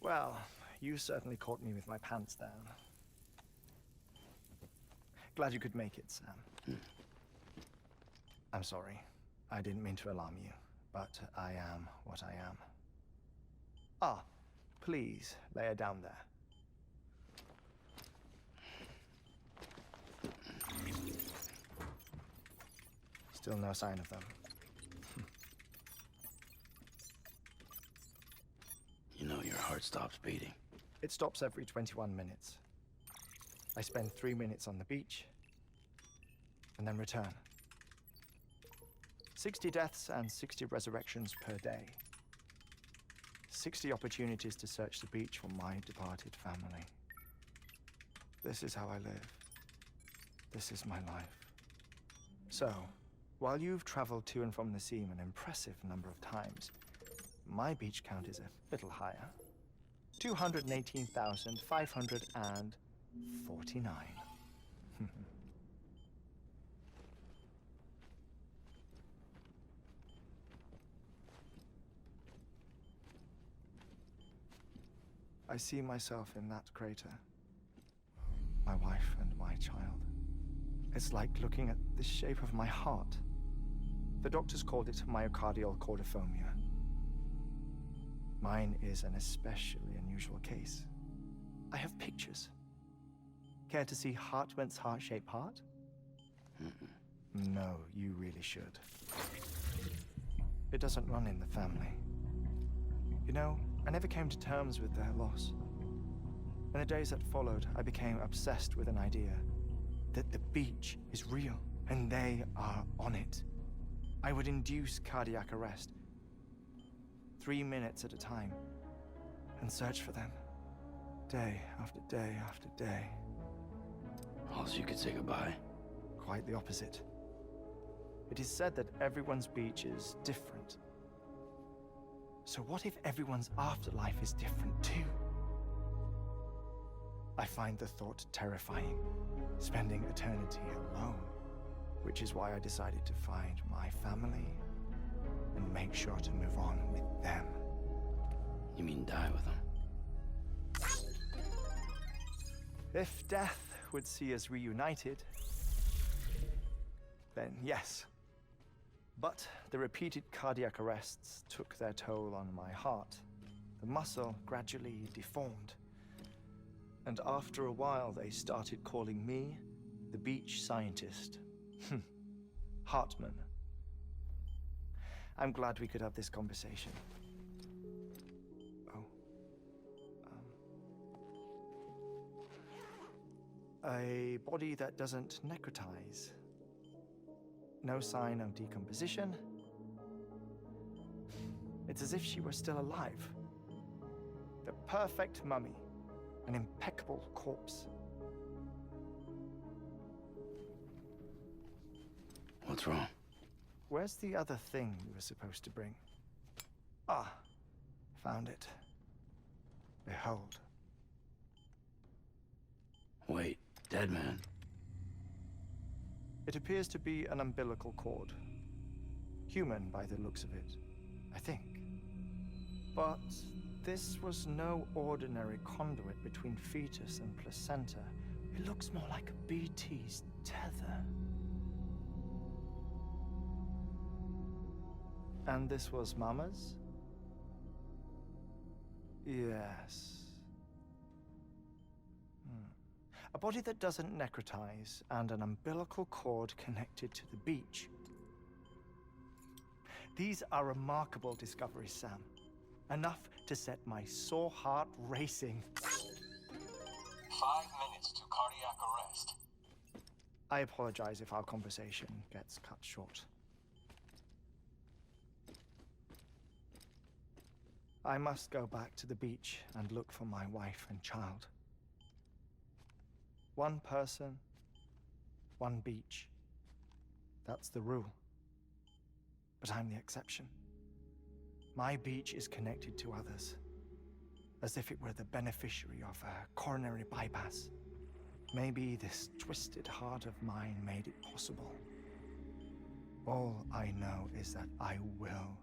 Well, you certainly caught me with my pants down. Glad you could make it, Sam. I'm sorry. I didn't mean to alarm you, but I am what I am. Ah, please lay her down there. Still no sign of them. You know your heart stops beating. It stops every 21 minutes. I spend 3 minutes on the beach, and then return. 60 deaths and 60 resurrections per day. 60 opportunities to search the beach for my departed family. This is how I live. This is my life. So, while you've traveled to and from the sea an impressive number of times, my beach count is a little higher. 218,549. I see myself in that crater. My wife and my child. It's like looking at the shape of my heart. The doctors called it myocardial cordiformia. Mine is an especially unusual case. I have pictures. Care to see Hartman's heart-shaped heart? No, you really should. It doesn't run in the family. You know, I never came to terms with their loss. In the days that followed, I became obsessed with an idea that the beach is real and they are on it. I would induce cardiac arrest, 3 minutes at a time, and search for them, day after day after day. Also, you could say goodbye. Quite the opposite. It is said that everyone's beach is different. So what if everyone's afterlife is different too? I find the thought terrifying, spending eternity alone, which is why I decided to find my family and make sure to move on with them. You mean die with them? If death would see us reunited, then yes. But the repeated cardiac arrests took their toll on my heart. The muscle gradually deformed. And after a while, they started calling me the beach scientist. Hartman. I'm glad we could have this conversation. Oh. A body that doesn't necrotize. No sign of decomposition. It's as if she were still alive. The perfect mummy. An impeccable corpse. What's wrong? Where's the other thing you were supposed to bring? Ah, found it. Behold. Wait, dead man. It appears to be an umbilical cord. Human by the looks of it, I think. But this was no ordinary conduit between fetus and placenta. It looks more like a BT's tether. And this was Mama's? Yes. A body that doesn't necrotize and an umbilical cord connected to the beach. These are remarkable discoveries, Sam. Enough to set my sore heart racing. 5 minutes to cardiac arrest. I apologize if our conversation gets cut short. I must go back to the beach and look for my wife and child. One person, one beach. That's the rule. But I'm the exception. My beach is connected to others, as if it were the beneficiary of a coronary bypass. Maybe this twisted heart of mine made it possible. All I know is that I will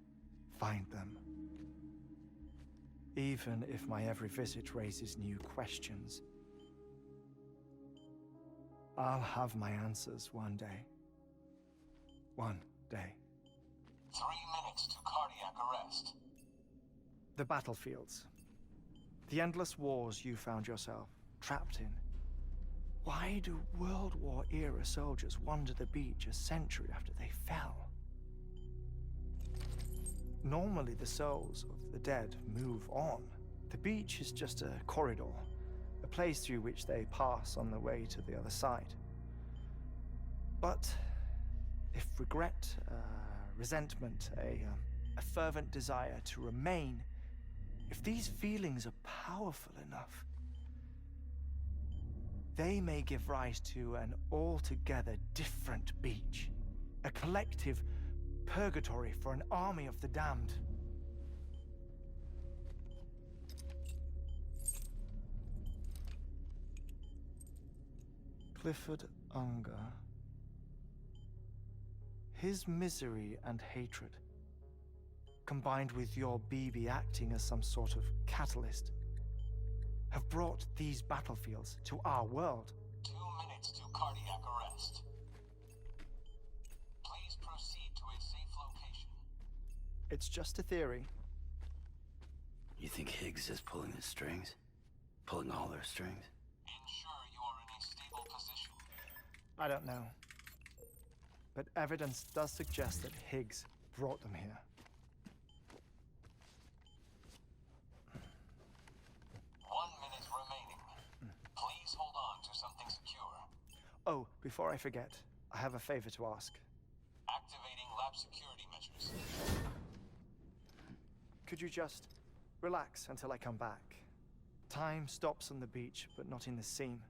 find them. even if my every visit raises new questions. I'll have my answers one day. One day. 3 minutes to cardiac arrest. The battlefields. The endless wars you found yourself trapped in. Why do World War era soldiers wander the beach a century after they fell? Normally the souls of the dead move on. The beach is just a corridor, a place through which they pass on the way to the other side. But if regret, resentment, a fervent desire to remain, if these feelings are powerful enough, they may give rise to an altogether different beach, a collective purgatory for an army of the damned. Clifford Unger. His misery and hatred, combined with your BB acting as some sort of catalyst, have brought these battlefields to our world. 2 minutes to cardiac arrest. Please proceed to a safe location. It's just a theory. You think Higgs is pulling the strings? Pulling all their strings? Ensure you are in a stable position. I don't know. But evidence does suggest that Higgs brought them here. 1 minute remaining. Please hold on to something secure. Oh, before I forget, I have a favor to ask. Activating lab security measures. Could you just relax until I come back? Time stops on the beach, but not in the scene.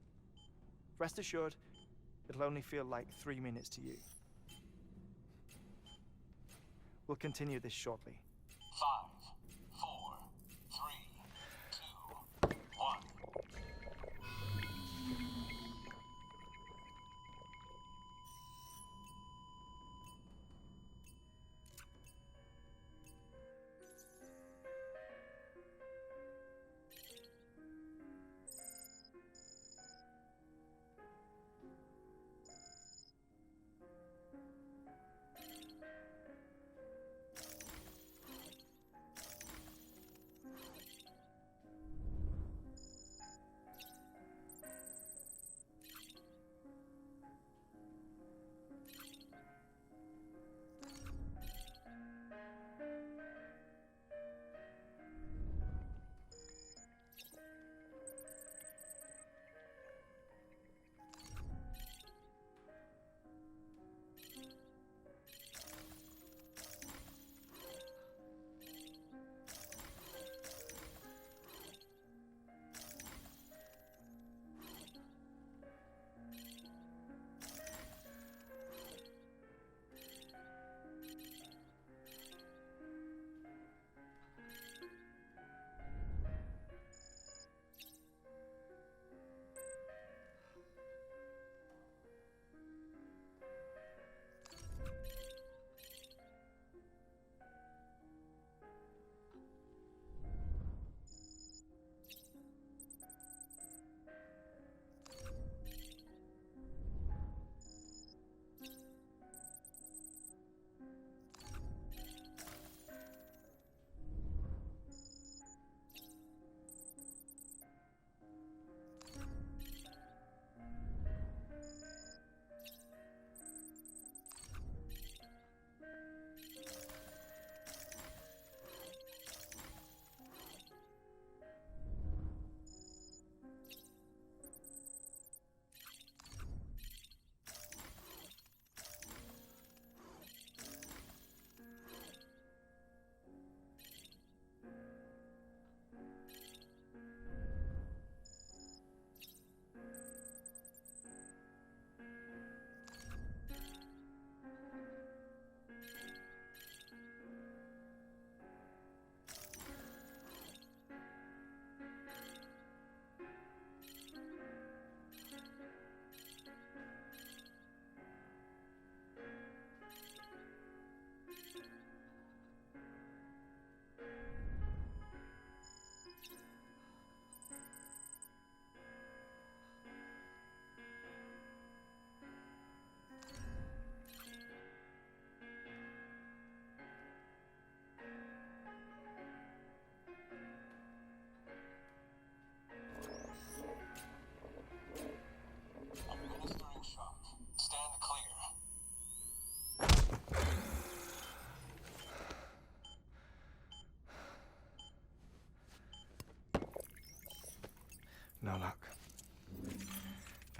Rest assured, it'll only feel like 3 minutes to you. We'll continue this shortly. 5, 4, 3, 2, 1.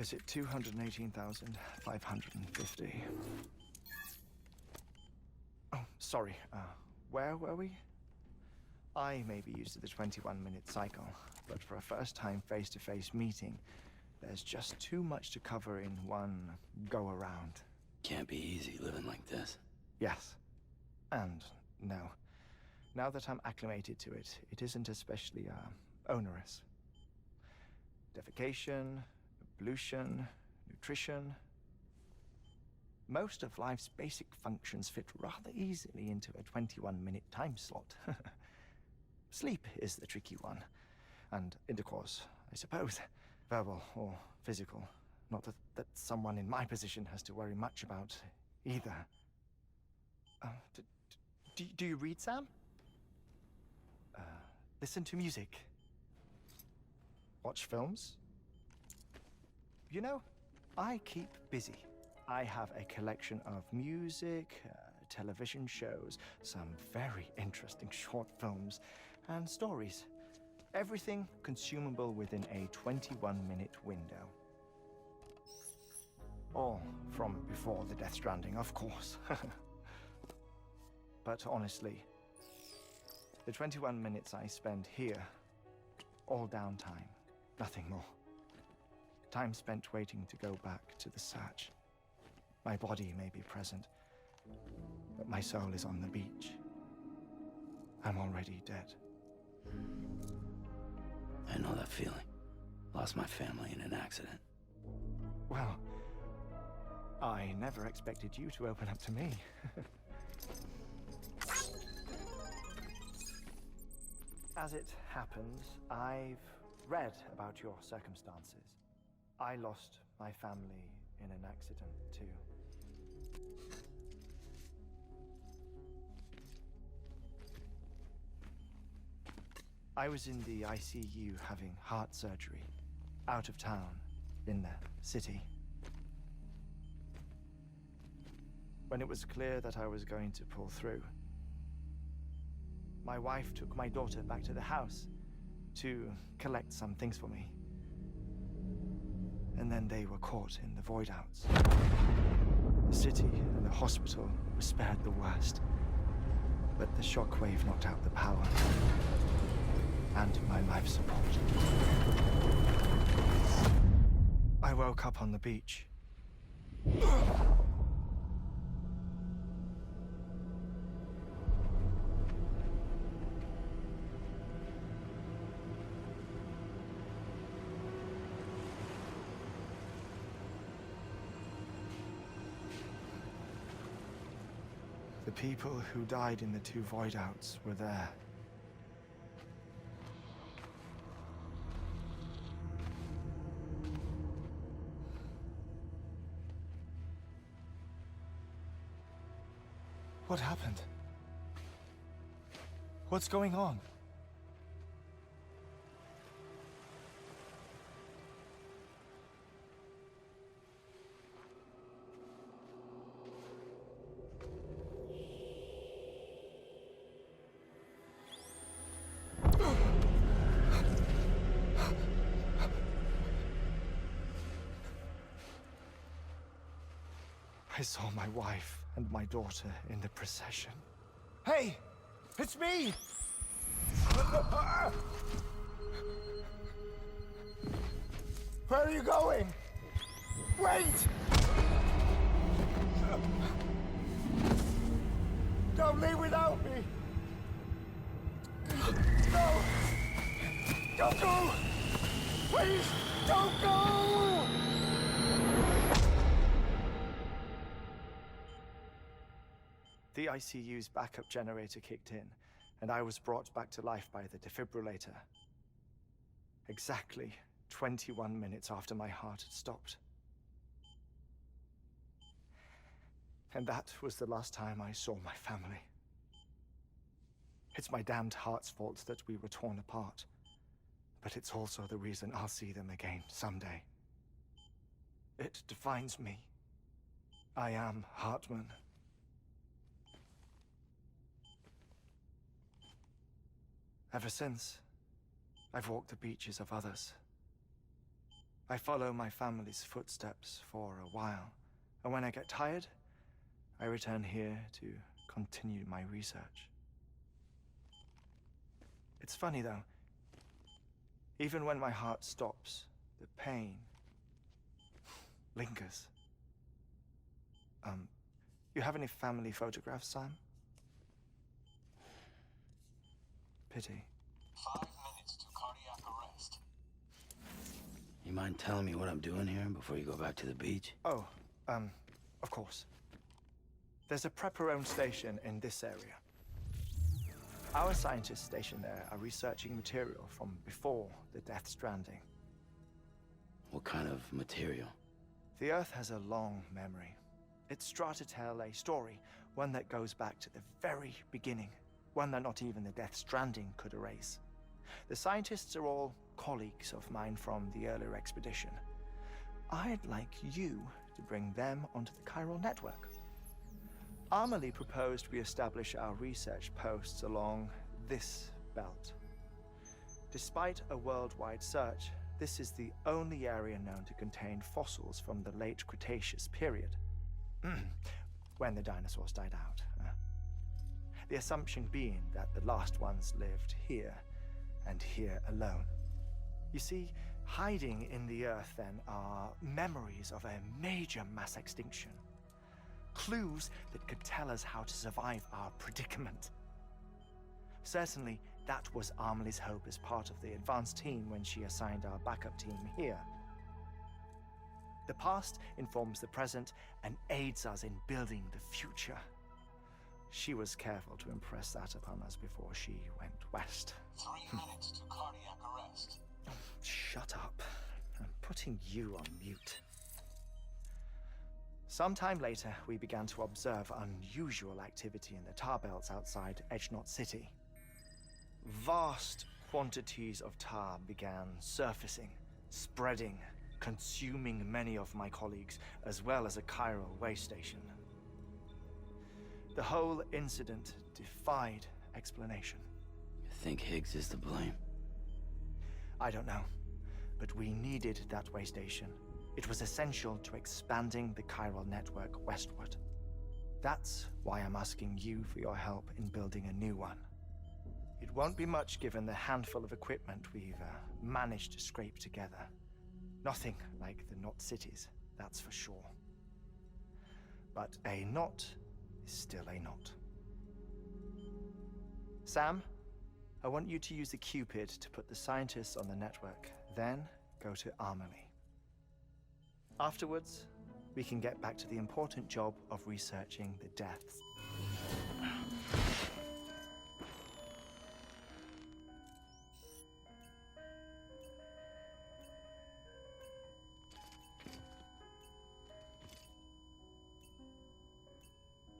Visit 218,550. Oh, sorry. Where were we? I may be used to the 21-minute cycle, but for a first-time face-to-face meeting, there's just too much to cover in one go-around. Can't be easy living like this. Yes. And no. Now that I'm acclimated to it, it isn't especially, onerous. Defecation, pollution, nutrition. Most of life's basic functions fit rather easily into a 21-minute time slot. Sleep is the tricky one. And intercourse, I suppose. Verbal or physical. Not that someone in my position has to worry much about either. Do you read, Sam? Listen to music. Watch films? You know, I keep busy. I have a collection of music, television shows, some very interesting short films, and stories. Everything consumable within a 21-minute window. All from before the Death Stranding, of course. But honestly, the 21 minutes I spend here, all downtime, nothing more. Time spent waiting to go back to the search. My body may be present, but my soul is on the beach. I'm already dead. I know that feeling. Lost my family in an accident. Well, I never expected you to open up to me. As it happens, I've read about your circumstances. I lost my family in an accident, too. I was in the ICU having heart surgery, out of town, in the city. When it was clear that I was going to pull through, my wife took my daughter back to the house to collect some things for me. And then they were caught in the void outs. The city and the hospital were spared the worst, but the shockwave knocked out the power and my life support. I woke up on the beach. The people who died in the two void outs were there. What happened? What's going on? I saw my wife and my daughter in the procession. Hey! It's me! Where are you going? Wait! Don't leave without me! No! Don't go! Please, don't go! The ICU's backup generator kicked in, and I was brought back to life by the defibrillator. Exactly 21 minutes after my heart had stopped. And that was the last time I saw my family. It's my damned heart's fault that we were torn apart, but it's also the reason I'll see them again someday. It defines me. I am Hartman. Ever since, I've walked the beaches of others. I follow my family's footsteps for a while, and when I get tired, I return here to continue my research. It's funny though. Even when my heart stops, the pain lingers. You have any family photographs, Sam? Pity. 5 minutes to cardiac arrest. You mind telling me what I'm doing here before you go back to the beach? Oh, of course. There's a prep-your-own station in this area. Our scientists stationed there are researching material from before the Death Stranding. What kind of material? The Earth has a long memory. It's trying to tell a story, one that goes back to the very beginning, one that not even the Death Stranding could erase. The scientists are all colleagues of mine from the earlier expedition. I'd like you to bring them onto the chiral network. Amelie proposed we establish our research posts along this belt. Despite a worldwide search, this is the only area known to contain fossils from the late Cretaceous period, when the dinosaurs died out. The assumption being that the last ones lived here, and here alone. You see, hiding in the Earth then are memories of a major mass extinction. Clues that could tell us how to survive our predicament. Certainly, that was Amelie's hope as part of the advanced team when she assigned our backup team here. The past informs the present and aids us in building the future. She was careful to impress that upon us before she went west. 3 minutes to cardiac arrest. Shut up. I'm putting you on mute. Sometime later, we began to observe unusual activity in the tar belts outside Edgenot City. Vast quantities of tar began surfacing, spreading, consuming many of my colleagues, as well as a chiral way station. The whole incident defied explanation. You think Higgs is to blame? I don't know, but we needed that way station. It was essential to expanding the chiral network westward. That's why I'm asking you for your help in building a new one. It won't be much given the handful of equipment we've managed to scrape together. Nothing like the knot cities, that's for sure. But a knot is still a knot. Sam, I want you to use the Cupid to put the scientists on the network, then go to Amelie. Afterwards, we can get back to the important job of researching the deaths.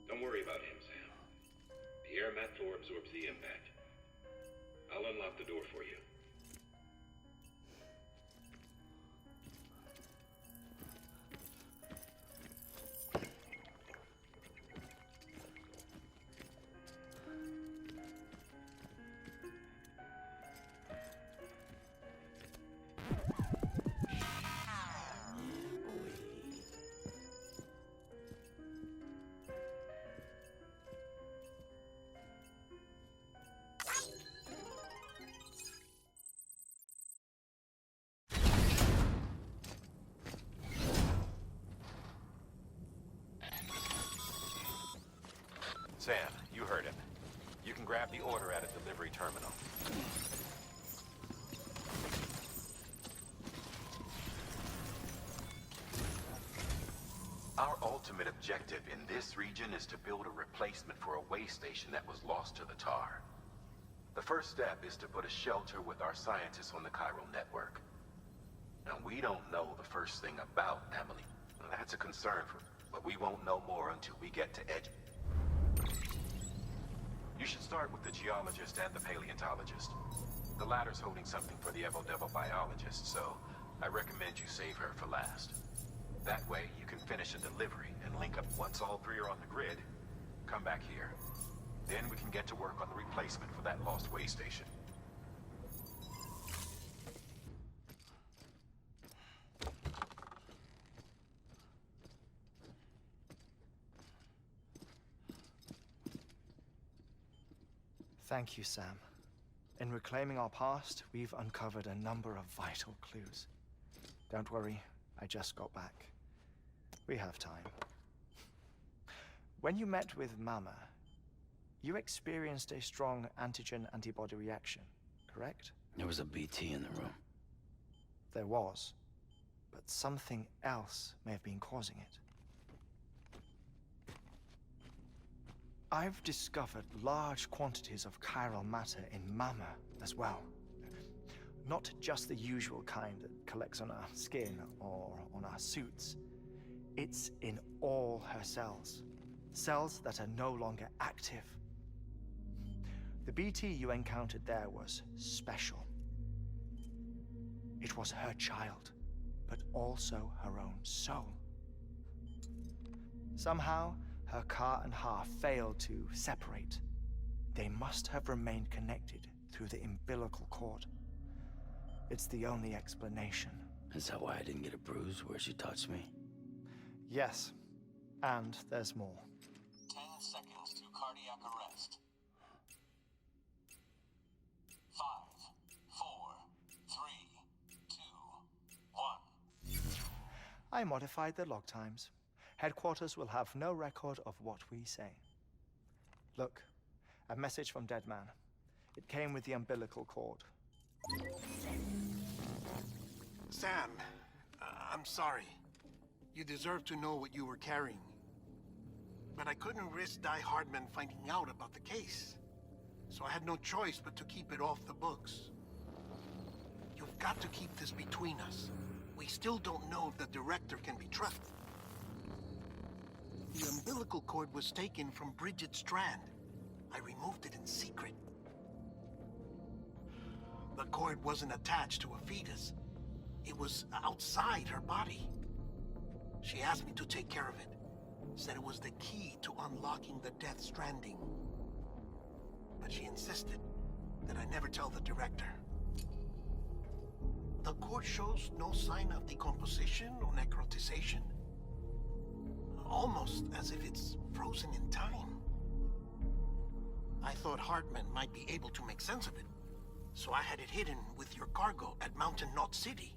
Don't worry about him, Sam. The air mat floor absorbs the impact. I'll unlock the door for you. Sam, you heard him. You can grab the order at a delivery terminal. Our ultimate objective in this region is to build a replacement for a way station that was lost to the tar. The first step is to put a shelter with our scientists on the chiral network. Now, we don't know the first thing about Emily. That's a concern, but we won't know more until we get to Edge. You should start with the geologist and the paleontologist. The latter's holding something for the Evo-Devo biologist, so I recommend you save her for last. That way, you can finish a delivery and link up once all three are on the grid. Come back here. Then we can get to work on the replacement for that lost way station. Thank you, Sam. In reclaiming our past, we've uncovered a number of vital clues. Don't worry, I just got back. We have time. When you met with Mama, you experienced a strong antigen-antibody reaction, correct? There was a BT in the room. There was, but something else may have been causing it. I've discovered large quantities of chiral matter in Mama as well. Not just the usual kind that collects on our skin or on our suits. It's in all her cells. Cells that are no longer active. The BT you encountered there was special. It was her child, but also her own soul. Somehow, her car and half failed to separate. They must have remained connected through the umbilical cord. It's the only explanation. Is that why I didn't get a bruise where she touched me? Yes, and there's more. 10 seconds to cardiac arrest. 5, 4, 3, 2, 1. I modified the log times. Headquarters will have no record of what we say. Look, a message from Dead Man. It came with the umbilical cord. Sam, I'm sorry. You deserve to know what you were carrying. But I couldn't risk Die Hardman finding out about the case. So I had no choice but to keep it off the books. You've got to keep this between us. We still don't know if the director can be trusted. The umbilical cord was taken from Bridget Strand. I removed it in secret. The cord wasn't attached to a fetus. It was outside her body. She asked me to take care of it. Said it was the key to unlocking the Death Stranding. But she insisted that I never tell the director. The cord shows no sign of decomposition or necrotization. Almost as if it's frozen in time. I thought Hartman might be able to make sense of it, so I had it hidden with your cargo at Mountain Knot City.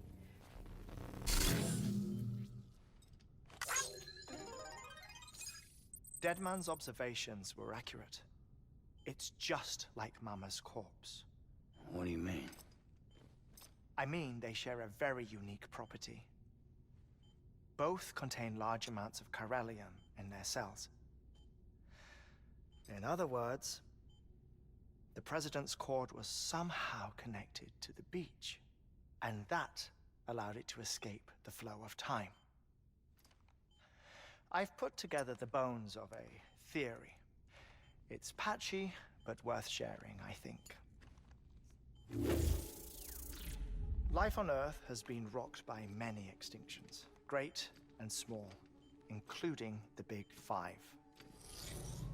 Deadman's observations were accurate. It's just like Mama's corpse. What do you mean? I mean, they share a very unique property. Both contain large amounts of chiralium in their cells. In other words, the President's cord was somehow connected to the beach, and that allowed it to escape the flow of time. I've put together the bones of a theory. It's patchy, but worth sharing, I think. Life on Earth has been rocked by many extinctions, great and small, including the Big Five.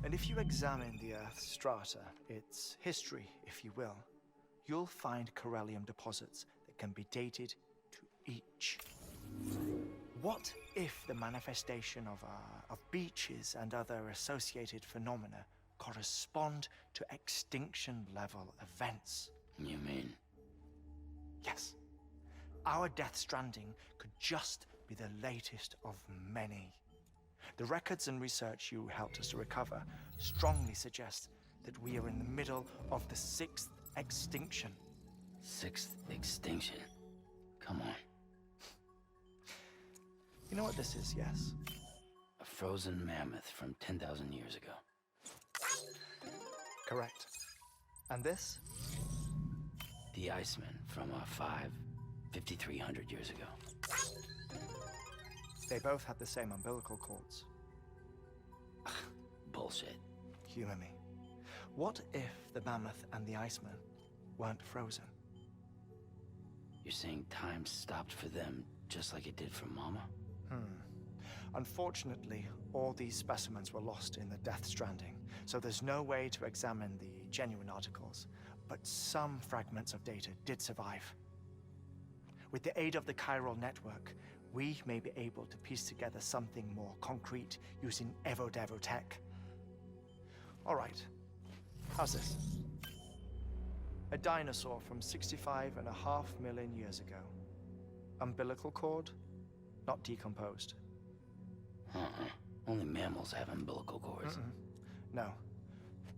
And if you examine the Earth's strata, its history, if you will, you'll find chiralium deposits that can be dated to each. What if the manifestation of beaches and other associated phenomena correspond to extinction-level events? You mean? Yes. Our Death Stranding could just be the latest of many. The records and research you helped us to recover strongly suggest that we are in the middle of the 6th extinction. 6th extinction? Come on. You know what this is, yes? A frozen mammoth from 10,000 years ago. Correct. And this? The Iceman from 5,300 years ago. They both had the same umbilical cords. Bullshit. Humor me. What if the mammoth and the Iceman weren't frozen? You're saying time stopped for them just like it did for Mama? Unfortunately, all these specimens were lost in the Death Stranding, so there's no way to examine the genuine articles, but some fragments of data did survive. With the aid of the chiral network, we may be able to piece together something more concrete using Evo Devo tech. All right, how's this? A dinosaur from 65.5 million years ago. Umbilical cord, not decomposed. Only mammals have umbilical cords. No.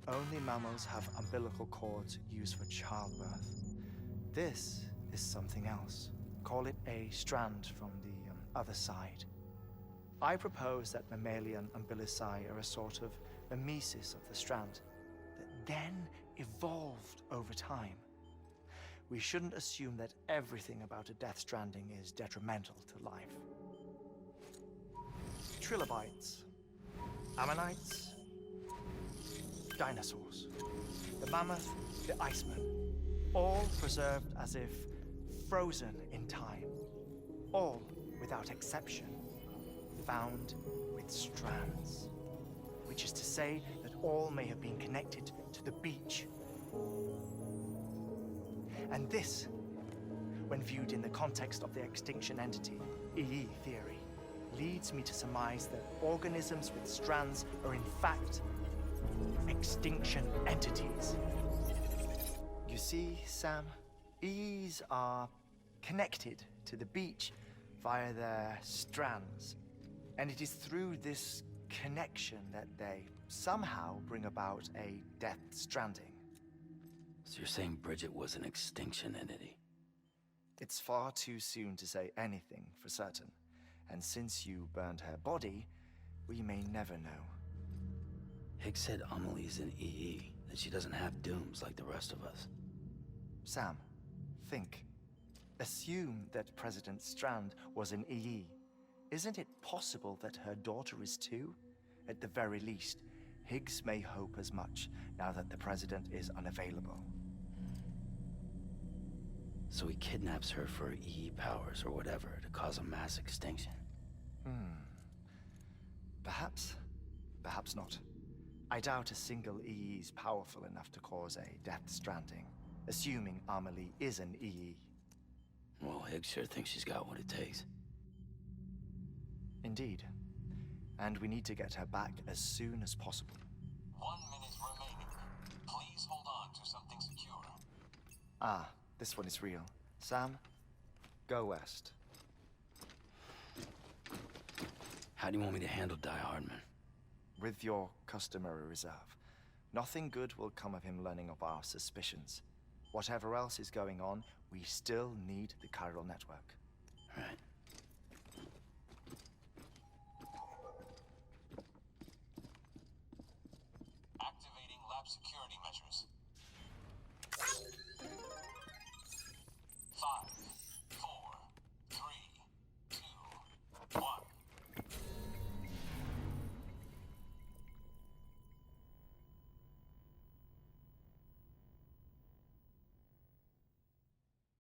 Only mammals have umbilical cords used for childbirth. This is something else. Call it a strand from the other side. I propose that mammalian umbilici are a sort of mimesis of the strand that then evolved over time. We shouldn't assume that everything about a death stranding is detrimental to life. Trilobites, ammonites, dinosaurs, the mammoth, the iceman, all preserved as if frozen in time, all without exception found with strands, which is to say that all may have been connected to the beach. And this, when viewed in the context of the extinction entity, EE theory, leads me to surmise that organisms with strands are in fact extinction entities. You see, Sam, EEs are connected to the beach via their strands. And it is through this connection that they somehow bring about a death stranding. So you're saying Bridget was an extinction entity? It's far too soon to say anything for certain. And since you burned her body, we may never know. Higgs said Amelie's an EE, that she doesn't have dooms like the rest of us. Sam, think. Assume that President Strand was an EE. Isn't it possible that her daughter is too? At the very least, Higgs may hope as much now that the president is unavailable. So he kidnaps her for EE powers or whatever to cause a mass extinction. Perhaps. Perhaps not. I doubt a single EE is powerful enough to cause a death stranding, assuming Amelie is an EE. Well, Higgs sure thinks she's got what it takes. Indeed. And we need to get her back as soon as possible. 1 minute remaining. Please hold on to something secure. Ah, this one is real. Sam, go west. How do you want me to handle Die Hardman? With your customary reserve. Nothing good will come of him learning of our suspicions. Whatever else is going on, we still need the chiral network. Right. Activating lab security measures.